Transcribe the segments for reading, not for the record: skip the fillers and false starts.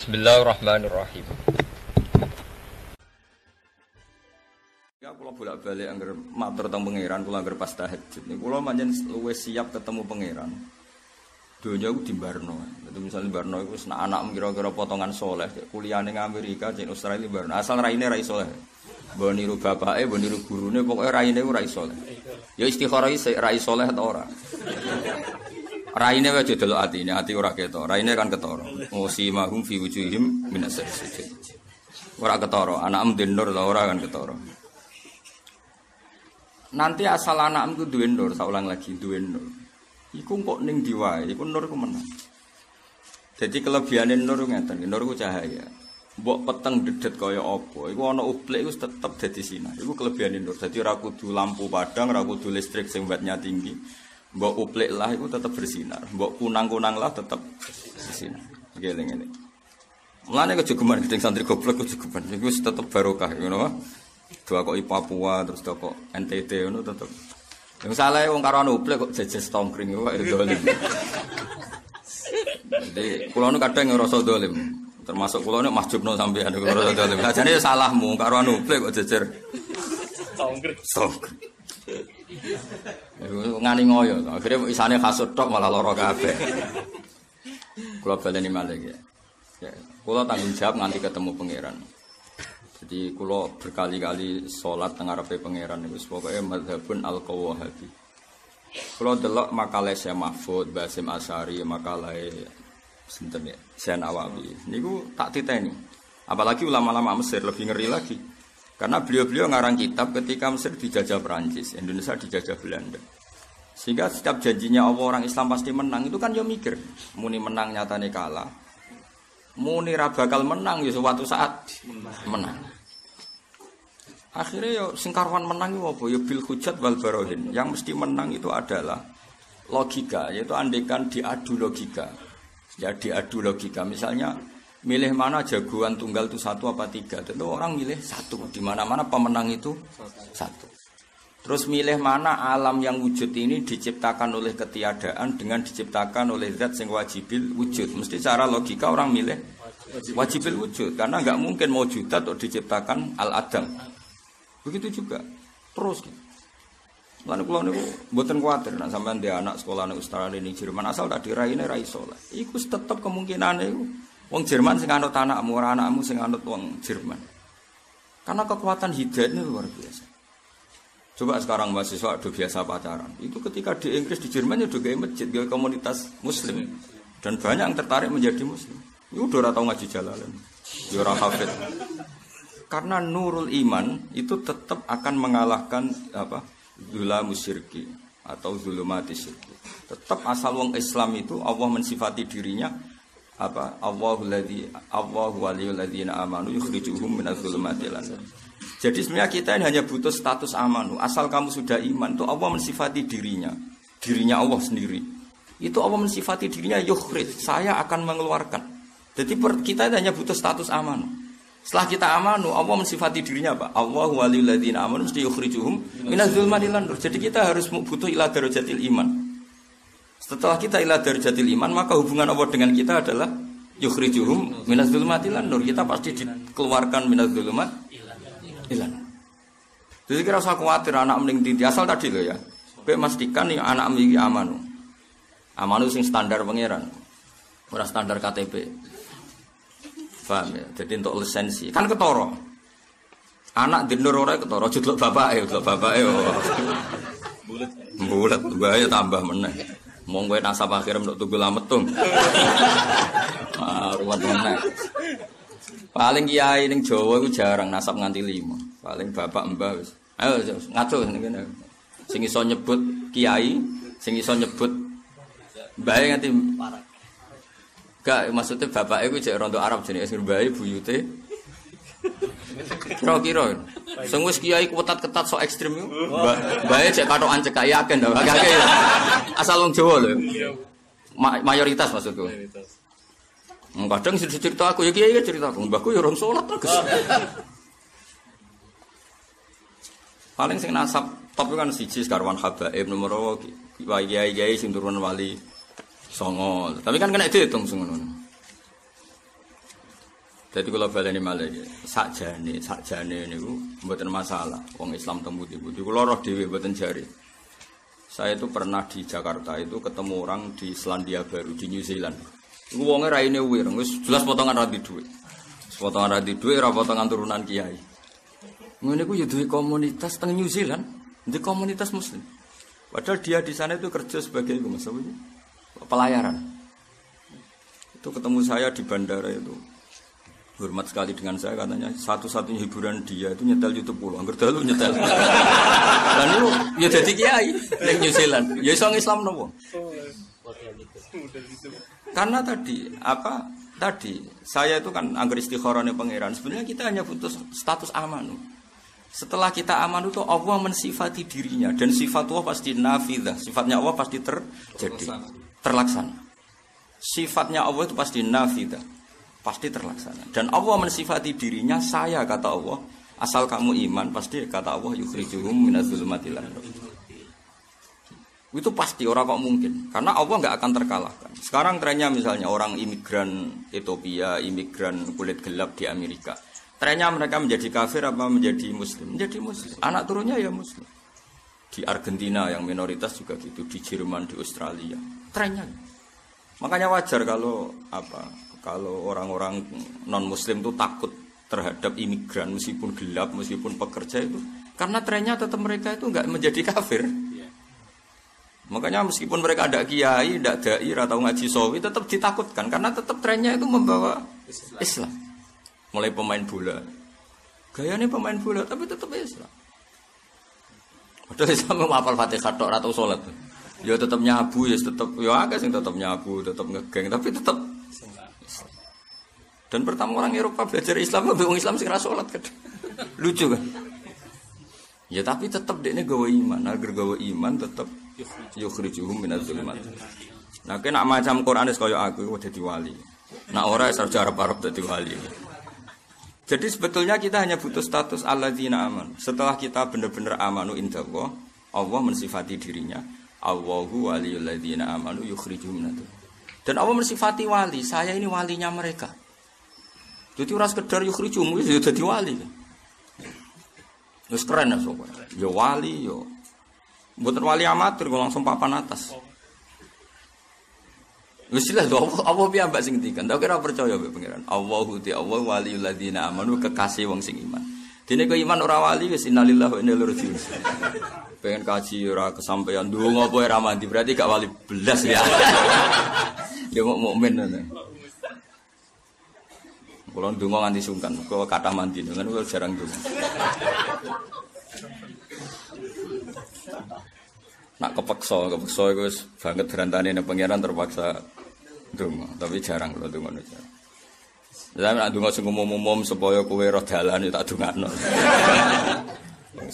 Bismillahirrahmanirrahim. Ya kula bolak-balik angger matur teng pangeran kula angger pas tahajud. Niku kula pancen wis siap ketemu pangeran. Donya iku dimbarno. Dadi misale barno iku wis anak kira-kira potongan soleh, kuliah ning Amerika, ning Australia barno. Asal raine ra iso. Mbok niru bapake, mbok niru gurune, pokoke raine iku ra iso. Ya istikharah iki ra iso ta ora. Raine wae delok atine, ati ora ketok. Raine kan ketara. Musimahum fi wujuhim minas sujud. Ora ketara, anak mdenur ta ora kan ketara. Nanti asal anakmu duwe nur, saya ulang lagi duwe nur. Iku kok ning ndi wae, iku nur ku menang. Jadi kelebihane nur ngeten, nur ku cahaya. Mbok peteng dedet kaya apa, iku ana uplek iku tetep dadi sinar. Iku kelebihane nur. Dadi ora kudu lampu padang, ora kudu listrik sing wattnya tinggi. Mbok uplek lah iku tetep bersinar. Mbok kunang-kunang lah tetep bersinar. Iki ngene. Mulane kejogeman gedeng santri goblok kejogeman. Iku tetep barokah ngono wae. Dua kok Papua terus kok NTT ngono tetep. Yang salah wong karo anu uplek kok jejes tongkring kok dolim. Jadi kula nu kadang ngrasa dolim. Termasuk kula nu mahjubno sampean ngrasa dolim. Sajane salahmu karo anu uplek kok jejer tongkring. Ngani ngoyo. Akhire isane kasut tok malah lara kabeh. Kula baleni malih ya. Kula tanggung jawab nganti ketemu pangeran. Jadi kula berkali-kali salat teng ngarepe pangeran niku pokoke mazhabun al-Qawahabi. Kula delok makalah Syekh Mahfud, Basim Asy'ari, makalah sinten ya, Syekh Nawawi. Niku tak titeni. Apalagi ulama-ulama Mesir lebih ngeri lagi. Karena beliau-beliau ngarang kitab ketika Mesir dijajah Perancis, Indonesia dijajah Belanda. Sehingga setiap janjinya Allah orang Islam pasti menang itu kan yo mikir, muni menang nyatane kalah. Muni ra bakal menang ya suatu saat menang. Akhirnya ya sing karuan menang itu apa? Ya bil hujjat wal barohin. Yang mesti menang itu adalah logika, yaitu andekan diadu logika. Ya diadu logika. Misalnya milih mana jagoan tunggal itu 1 apa 3. Tentu orang milih 1. Di mana-mana pemenang itu 1. Terus milih mana alam yang wujud ini diciptakan oleh ketiadaan dengan diciptakan oleh zat sing wajibil wujud. Mesti secara logika orang milih wajibil wujud. Karena enggak mungkin maujudat untuk diciptakan al-adam. Begitu juga. Terus gitu. Lan kula niku mboten kuwatir nek sampean ndek anak sekolah ning Australia ning Jerman asal tak diraine ra iso lah. Iku tetep kemungkinane iku wong Jerman sing anut anakmu ora anakmu sing anut wong Jerman. Karena kekuatan hidayahnya luar biasa. Coba sekarang mahasiswa udah biasa pacaran. Itu ketika di Inggris, di Jerman ya udah gaya masjid, gaya komunitas muslim. Dan banyak yang tertarik menjadi muslim. Itu udah tau ngaji jalalan. Ya orang hafid. Karena nurul iman itu tetap akan mengalahkan dzulamus syirki atau dzulumati syirki. Tetap asal wong Islam itu Allah mensifati dirinya Allahu waliyul ladzina amanu yukhrijuhum minadz dzulumati ilan nur. Jadi sebenarnya kita ini hanya butuh status amanu. Asal kamu sudah iman, itu Allah mensifati dirinya Allah sendiri. Itu Allah mensifati dirinya yukhrij, saya akan mengeluarkan. Jadi kita hanya butuh status amanu. Setelah kita amanu, Allah mensifati dirinya apa? Allahu waliyul ladzina amanu mesti yukhrijuhum minadz dzulumati ilan nur. Jadi kita harus butuh ila darajatil iman. Setelah kita ila darajatil iman, maka hubungan Allah dengan kita adalah yukhrijuhum minadz dzulumati ilan nur. Kita pasti dikeluarkan minadz dzulumati ilan. Jadi kira usah khawatir anak mending tinti asal tadi loh ya. Kowe memastikan nih anak iki amanu. Amanu sing standar pangeran. Ora standar KTP. Paham ya? Jadi untuk lisensi kan ketara. Anak dinur ora ketara judluk bapake, Bulet bahaya tambah meneh. Mong kowe nasab akhir untuk tunggu lametung. Ruwet meneh. Paling kiai ning Jawa iku jarang nasab nganti 5. Paling bapak mbah wis. Ayo ngaco ngene. Sing iso nyebut kiai, sing iso nyebut mbahe nganti gak maksudnya bapake iku jek rondo Arab jenenge sing mbahe buyute. Kira-kira sing wis kiai ketat-ketat sok ekstrem iku. Mbahe jek katokan cekak yakin to. Asal wong Jawa lho. Mayoritas maksudku. Kadang cerita aku ya kiai cerita aku, mbahku ya orang sholat terus. Paling sing nasab top kan siji sekarwan habaib nomor kiai sing turun wali songo. Tapi kan kena dihitung sing ngono. Jadi kalau baleni malih sakjane niku mboten masalah. Wong Islam temu pundi-pundi. Kula roh dhewe mboten jari. Saya itu pernah di Jakarta itu ketemu orang di Selandia Baru di New Zealand. Iku wonge raine wireng, wis jelas potongan radi dhuwit. Potongan radi dhuwit ora potongan turunan kiai. Ngene ku ya duwe komunitas teng New Zealand, di komunitas muslim. Padahal dia di sana itu kerja sebagai pelayaran. Itu ketemu saya di bandara itu. Hormat sekali dengan saya katanya satu-satunya hiburan dia itu nyetel YouTube pulau. Angger dalu nyetel. Dan itu ya dadi kiai ning New Zealand. Ya iso Islam nopo? Karena tadi saya itu kan angger istikharane pangeran. Sebenarnya kita hanya butuh status amanu. Setelah kita aman itu Allah mensifati dirinya dan sifat Allah pasti nafidah. Sifatnya Allah pasti terjadi, terlaksana. Sifatnya Allah itu pasti nafidah, pasti terlaksana. Dan Allah mensifati dirinya saya kata Allah, asal kamu iman pasti kata Allah yukhrijuhum minadz-dzulumati ilan nur. Itu pasti orang kok mungkin karena Allah nggak akan terkalahkan. Sekarang trennya misalnya orang imigran Ethiopia, imigran kulit gelap di Amerika. Trennya mereka menjadi kafir apa menjadi muslim? Menjadi muslim. Anak turunnya ya muslim. Di Argentina yang minoritas juga gitu, di Jerman, di Australia. Trennya. Makanya wajar kalau orang-orang non muslim itu takut terhadap imigran meskipun gelap, meskipun pekerja itu. Karena trennya tetap mereka itu enggak menjadi kafir. Makanya meskipun mereka ada kiai, tidak dai atau ngaji sawi tetap ditakutkan karena tetap trennya itu membawa Islam. Mulai pemain bola, gayanya pemain bola tapi tetap Islam. Padahal Islam menghafal Fatihah tok atau sholat, ya tetap nyabu ya tetap ya agak sing tetap nyabu, tetap ngegeng tapi tetap. Dan pertama orang Eropa belajar Islam, orang Islam sing ra sholat kan, lucu kan? Ya tapi tetap dekne gawe iman, agar gawe iman tetap yukhrijuhum minadz-dzulumati. Nah kena macam Quran wis kaya aku dadi wali. Nah ora iso arep-arep dadi wali. Jadi sebetulnya kita hanya butuh status alladzina aman. Setelah kita benar-benar amanu indallah, Allah mensifati dirinya, Allahu waliyul ladzina amanu yukhrijuhum minadz. Dan Allah mensifati wali, saya ini walinya mereka. Jadi ora sekedar yukhrijuhum wis dadi wali. Wis keren sopo. Ya wali yo. Mboten wali amatir kok langsung papan atas. Wis jelas lho apa piye mbak sing ngendikan. Tak kira percaya mbek pangeran. Allahu ti Allah waliyul ladzina amanu kekasih wong sing iman. Dene kok iman ora wali wis innalillahi wa inna ilaihi raji'un. Pengen kaji ora kesampaian ndonga apa ora mandi berarti gak wali belas ya. Ya mukmin ngono. Kula ndonga nganti sungkan kok kathah mandi kan kula jarang ndonga. Nak kepeksa iku wis banget berantane ning pangeran terpaksa ndonga, tapi jarang kula ndonga aja. Lah nek ndonga sing umum-umum supaya kowe roh dalan tak dongakno.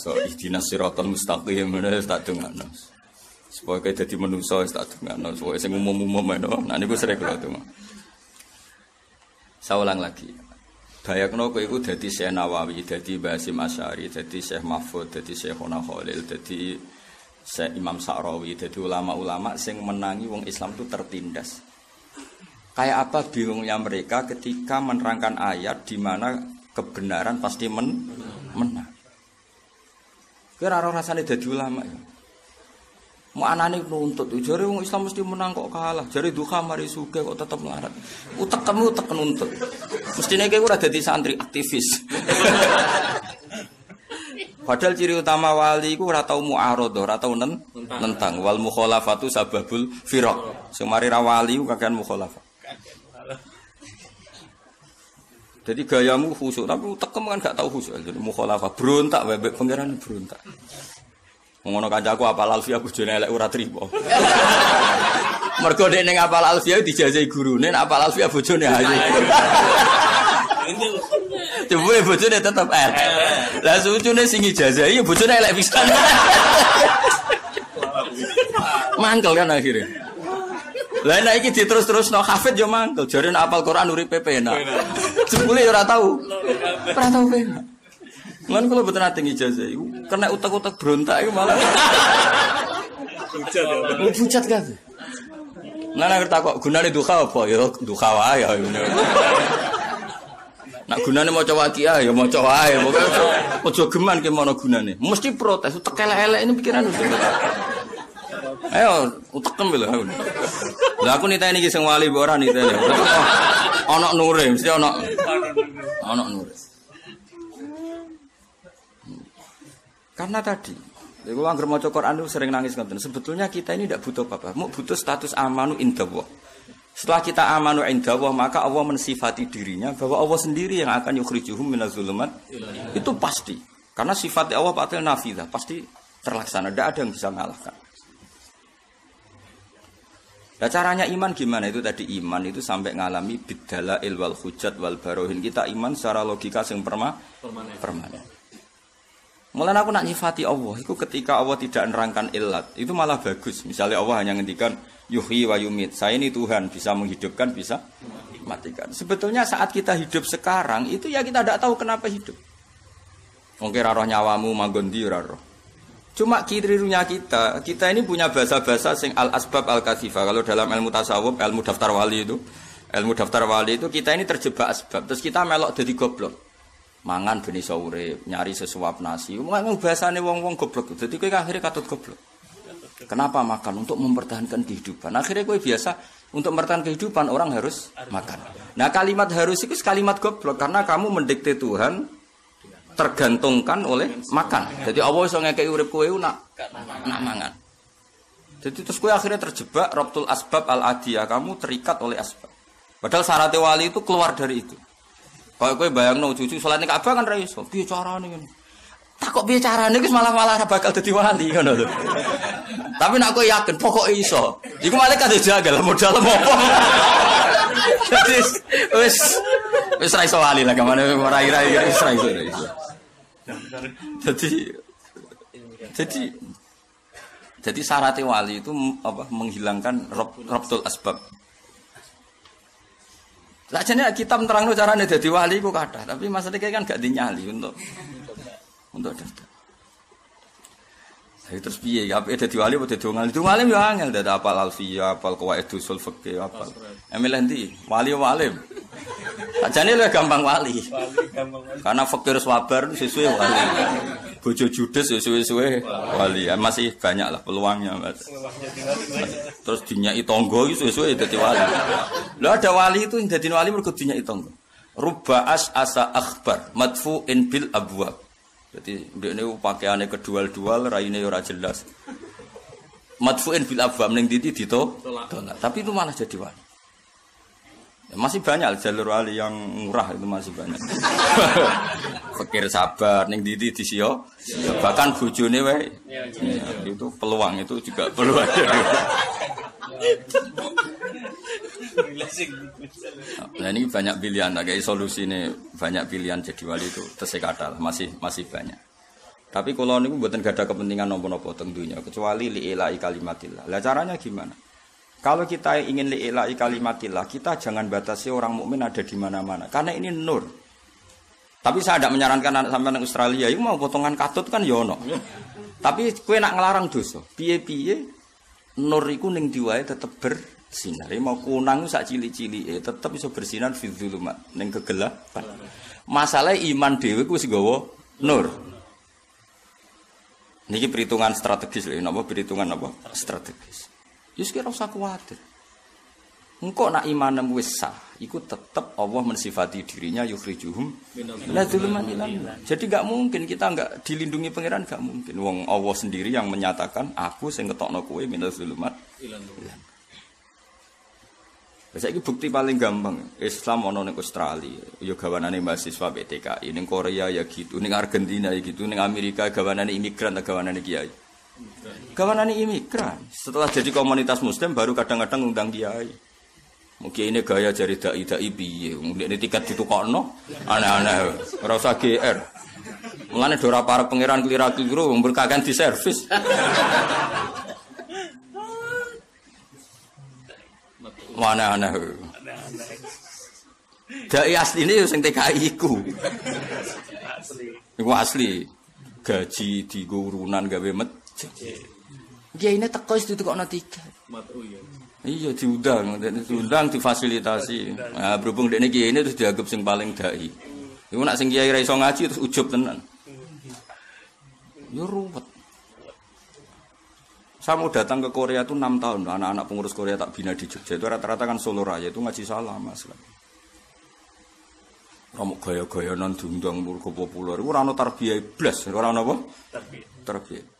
So ihdinas siratal mustaqim tak dongakno. Supaya kowe dadi manusa wis tak dongakno, supaya sing umum-umum ngono. Nah niku sering kula ndonga. Saya ulang lagi. Bayangno kowe iku dadi Syekh Nawawi, dadi Basim Asy'ari, dadi Syekh Mahfud, dadi Syekhona Khalil, dadi Syekh Imam Sa'rawi, dadi ulama-ulama sing menangi wong Islam itu tertindas. Kayak apa bingungnya mereka ketika menerangkan ayat di mana kebenaran pasti menang. Kira ora rasane dadi ulama ya. Mau anane nuntut, jare wong Islam mesti menang kok kalah. Jare duka mari sugih kok tetep melarat. Utekmu utek nuntut. Mestine kowe ora dadi santri aktivis. Padahal ciri utama wali iku ora tau mu'aradhah, ora tau nentang. Wal mukhalafatu sababul firaq. Sing mari ra wali ku kakean mukhalafah. Jadi gayamu khusyuk, tapi tekem kan gak tau khusyuk. Jadi mukhalafah berontak wae mbek pangeran berontak. Ngono kancaku apal alfiah bojone elek ora trimo. Mergo nek ning apal alfiah dijajahi gurune, nek apal alfiah bojone ayu. Jebule bojone tetep elek. Lah sucune sing ijazahi bojone elek pisan. Mangkel kan akhirnya. Lah nek iki diterus-terusno hafid yo mangkel. Jare nek apal Quran uripe penak. Jebule yo ora tau. Ora tau penak. Lan kula mboten ate ijazah iku kena utek-utek brontak iku malah. Pucat kan. Lah nek tak kok gunane duha apa ya duha wae ya. Nak gunane maca waqiah ya maca wae. Pokoke aja geman ki mono gunane. Mesti protes, utek elek-elek ini pikiran. Ayo utekem lho. Lah aku niteni iki sing wali mbok ora niteni. Ana nure, mesti ana nure. Karena tadi, kalau anggere maca Quran itu sering nangis ngoten. Sebetulnya kita ini tidak butuh apa-apa, mau butuh status amanu indallah. Setelah kita amanu indallah, maka Allah mensifati dirinya bahwa Allah sendiri yang akan yukhrijuhum minaz zulumat. Itu pasti. Karena sifat Allah patil nafidah, pasti terlaksana, tidak ada yang bisa mengalahkan. Nah caranya iman gimana? Itu tadi iman itu sampai ngalami bidalail wal hujat wal barohin. Kita iman secara logika yang permanen. Mulanya aku nak nyifati Allah, itu ketika Allah tidak nerangkan ilat, itu malah bagus. Misalnya Allah hanya ngendikan yuhyi wa yumit, saya ini Tuhan, bisa menghidupkan, bisa matikan. Sebetulnya saat kita hidup sekarang, itu ya kita tidak tahu kenapa hidup. Mungkin roh nyawamu manggondi roh. Cuma kirirunya kita ini punya bahasa-bahasa sing al-asbab al-kathifah. Kalau dalam ilmu tasawuf, ilmu daftar wali itu kita ini terjebak asbab. Terus kita melok jadi goblok. Mangan ben iso urip, nyari sesuap nasi. Wong bahasane wong-wong goblok. Dadi kowe akhirnya katut goblok. Kenapa makan? Untuk mempertahankan kehidupan. Akhirnya kowe biasa untuk mempertahankan kehidupan orang harus makan. Nah, kalimat harus itu kalimat goblok karena kamu mendikte Tuhan tergantungkan oleh makan. Jadi Allah iso ngekeki urip kowe nak mangan. Jadi terus kowe akhirnya terjebak rabtul asbab al-adiyah, kamu terikat oleh asbab. Padahal syarat wali itu keluar dari itu. Kalau kowe bayangno cucu salate Ka'bah kan ra iso. Piye carane ngene? Tak kok piye carane wis malah bakal dadi wali ngono lho. Tapi nek kowe yakin pokoke iso. Iku malaikat jagal modal apa. Jadi wis ra iso wali lah kemana ora ira wis ra iso. Jadi syarat wali itu apa menghilangkan rabtul asbab. Lah jane kita menerangno carane dadi wali ku kathah, tapi maksudnya kan gak dinyali untuk daftar. Lah terus piye? Ape dadi wali apa dadi wong alim? Wali yo angel dadi apal alfiyah, apal qawaid usul fikih, apal. Emel endi? Wali walim. Sajane luwih gampang wali. Karena fakir sabar sesuai wali. Bojo judes sesuai wali. Masih banyak lah peluangnya, Mas. Terus dinyai tangga iki sesuai dadi wali. Lha ada wali itu dadi wali mergo dinyai tangga. Rubba'as asa akhbar madfu'in bil abwab. Jadi ndekne pakaiane kedual-dual, raine ora jelas. Madfu'in bil abwab ning ndi ditolak. Tapi itu malah jadi wali. Ya, masih banyak jalur wali yang murah itu masih banyak. Fakir sabar ning ndi disio. Bahkan bojone wae. Ya, itu peluang itu juga peluang. Nah ini banyak pilihan, kayak solusi ini banyak pilihan jadi wali itu tersekadar masih banyak. Tapi kalau ini buatan gak ada kepentingan nopo-nopo tentunya kecuali li'ilai kalimatillah. Lah caranya gimana? Kalau kita ingin li'ilai kalimatillah, kita jangan batasi orang mukmin ada di mana-mana. Karena ini nur. Tapi saya tidak menyarankan anak sampai di Australia, itu mau potongan katut kan yono. Tapi kue nak ngelarang dosa. Piye-piye nur iku ning diwae tetep bersinar. Mau kunang sak cili-cili tetep iso bersinar fi dzulumat ning kegelapan. Masalah iman dhewe ku wis nggawa nur. Niki perhitungan strategis lho, napa perhitungan apa? Strategis. Yus kira usah kuwatir. Engko nak imanem wis sah, iku tetep Allah mensifati dirinya yukhrijuhum la dzuluman ilallah. Jadi enggak mungkin kita enggak dilindungi pangeran, enggak mungkin. Wong Allah sendiri yang menyatakan aku sing ngetokno kowe minal dzulumat ilallah. Saiki bukti paling gampang, Islam ana ning Australia, ya gawanane mahasiswa PTKI, ning Korea ya gitu, ning Argentina ya gitu, ning Amerika gawanane imigran, gawanane kiai. Gawanane imigran. Setelah jadi komunitas muslim baru kadang-kadang ngundang kiai. Mungkin ini gaya jari dai piye, ini tiket ditukokno, aneh-aneh, ora usah GR. Mulane ora para pangeran klira-kliru berkakan di servis. Mana aneh. Dai asline yo sing TKI iku. Iku asli. Gaji digo urunan gawe masjid. Kiyaine teko wis ditukokno tiket. Iya diundang difasilitasi. Nah, berhubung dekne kiyaine terus dianggap sing paling dai. Iku nak sing kiai ra iso ngaji terus ujub tenan. Yo ruwet. Saya mau datang ke Korea itu 6 tahun, anak-anak pengurus Korea tak bina di Jogja itu rata-rata kan Solo Raya itu ngaji salah mas. Kamu gaya-gaya non diundang murko populer, itu rano tarbiyah blas, rano apa? Tarbiyah.